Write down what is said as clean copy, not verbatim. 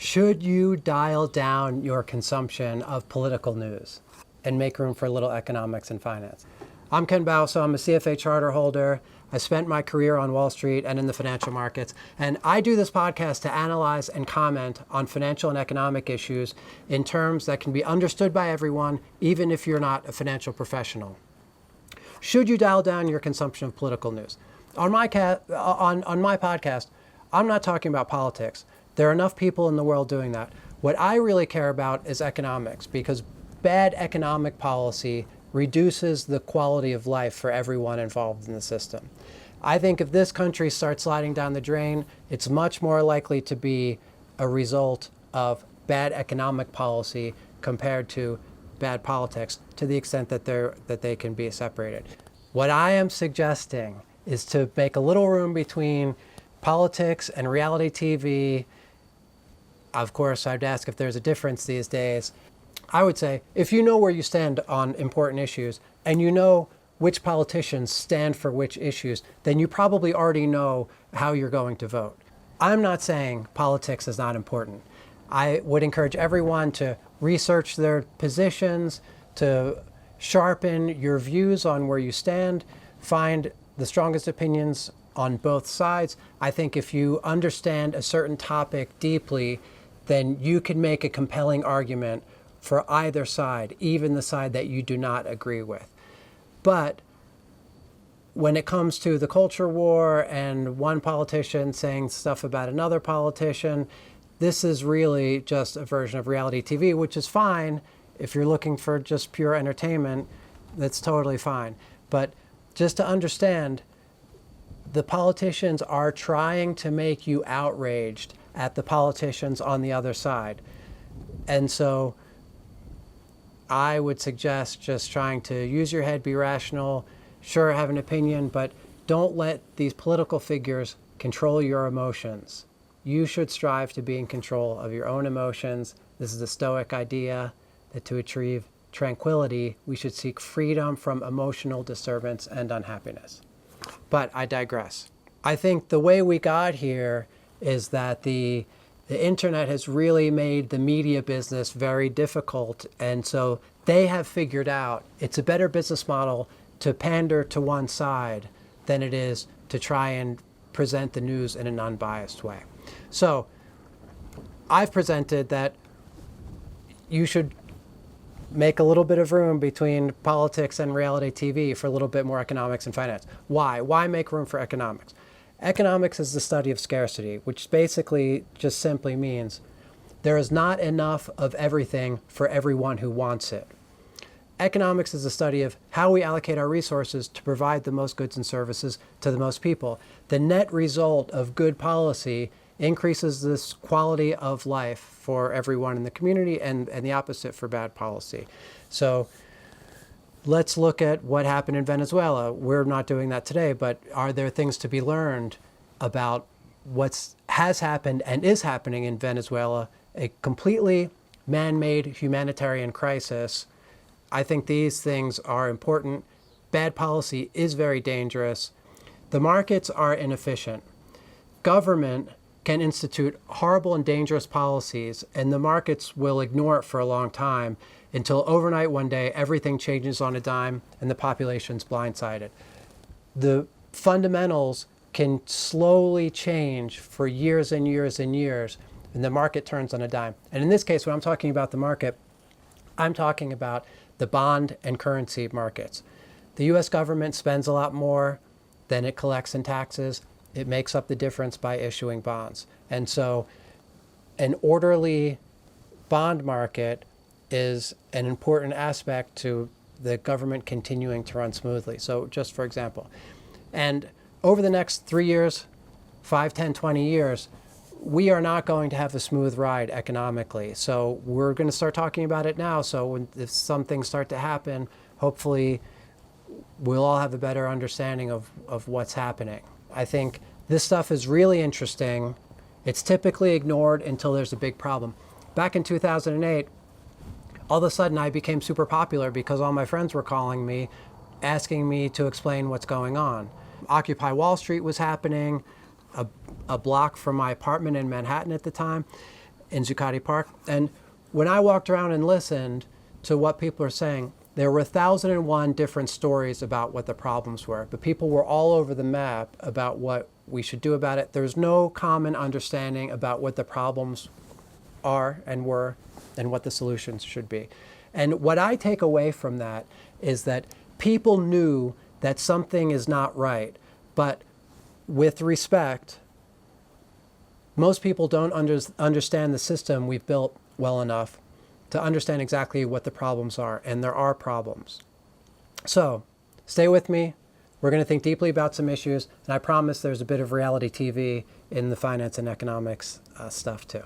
Should you dial down your consumption of political news and make room for a little economics and finance? I'm Ken Bauso. I'm a CFA charter holder. I spent my career on Wall Street and in the financial markets. And I do this podcast to analyze and comment on financial and economic issues in terms that can be understood by everyone, even if you're not a financial professional. Should you dial down your consumption of political news? On my podcast, I'm not talking about politics. There are enough people in the world doing that. What I really care about is economics, because bad economic policy reduces the quality of life for everyone involved in the system. I think if this country starts sliding down the drain, it's much more likely to be a result of bad economic policy compared to bad politics, to the extent that they can be separated. What I am suggesting is to make a little room between politics and reality TV. Of course, I'd ask if there's a difference these days. I would say, if you know where you stand on important issues and you know which politicians stand for which issues, then you probably already know how you're going to vote. I'm not saying politics is not important. I would encourage everyone to research their positions, to sharpen your views on where you stand, find the strongest opinions on both sides. I think if you understand a certain topic deeply, then you can make a compelling argument for either side, even the side that you do not agree with. But when it comes to the culture war and one politician saying stuff about another politician, this is really just a version of reality TV, which is fine. If you're looking for just pure entertainment, that's totally fine. But just to understand, the politicians are trying to make you outraged at the politicians on the other side. And so I would suggest just trying to use your head, be rational, sure, have an opinion, but don't let these political figures control your emotions. You should strive to be in control of your own emotions. This is the Stoic idea that to achieve tranquility, we should seek freedom from emotional disturbance and unhappiness. But I digress. I think the way we got here is that the internet has really made the media business very difficult. And so they have figured out it's a better business model to pander to one side than it is to try and present the news in an unbiased way. So I've presented that you should make a little bit of room between politics and reality TV for a little bit more economics and finance. Why? Why make room for economics? Economics is the study of scarcity, which basically just simply means there is not enough of everything for everyone who wants it. Economics is the study of how we allocate our resources to provide the most goods and services to the most people. The net result of good policy increases this quality of life for everyone in the community, and the opposite for bad policy. So let's look at what happened in Venezuela. We're not doing that today, but are there things to be learned about what has happened and is happening in Venezuela, a completely man-made humanitarian crisis? I think these things are important. Bad policy is very dangerous. The markets are inefficient. Government can institute horrible and dangerous policies, and the markets will ignore it for a long time until overnight one day everything changes on a dime and the population's blindsided. The fundamentals can slowly change for years and years and years, and the market turns on a dime. And in this case, when I'm talking about the market, I'm talking about the bond and currency markets. The US government spends a lot more than it collects in taxes. It makes up the difference by issuing bonds. And so an orderly bond market is an important aspect to the government continuing to run smoothly. So just for example, and over the next 3 years, 5, 10, 20 years, we are not going to have a smooth ride economically. So we're going to start talking about it now. So if some things start to happen, hopefully we'll all have a better understanding of what's happening. I think this stuff is really interesting. It's typically ignored until there's a big problem. Back in 2008, all of a sudden I became super popular because all my friends were calling me, asking me to explain what's going on. Occupy Wall Street was happening, a block from my apartment in Manhattan at the time. in Zuccotti Park. And when I walked around and listened to what people are saying, there were 1,001 different stories about what the problems were, but people were all over the map about what we should do about it. There's no common understanding about what the problems are and were and what the solutions should be. And what I take away from that is that people knew that something is not right, but with respect, most people don't understand the system we've built well enough to understand exactly what the problems are, and there are problems. So stay with me. We're going to think deeply about some issues, and I promise there's a bit of reality TV in the finance and economics stuff too.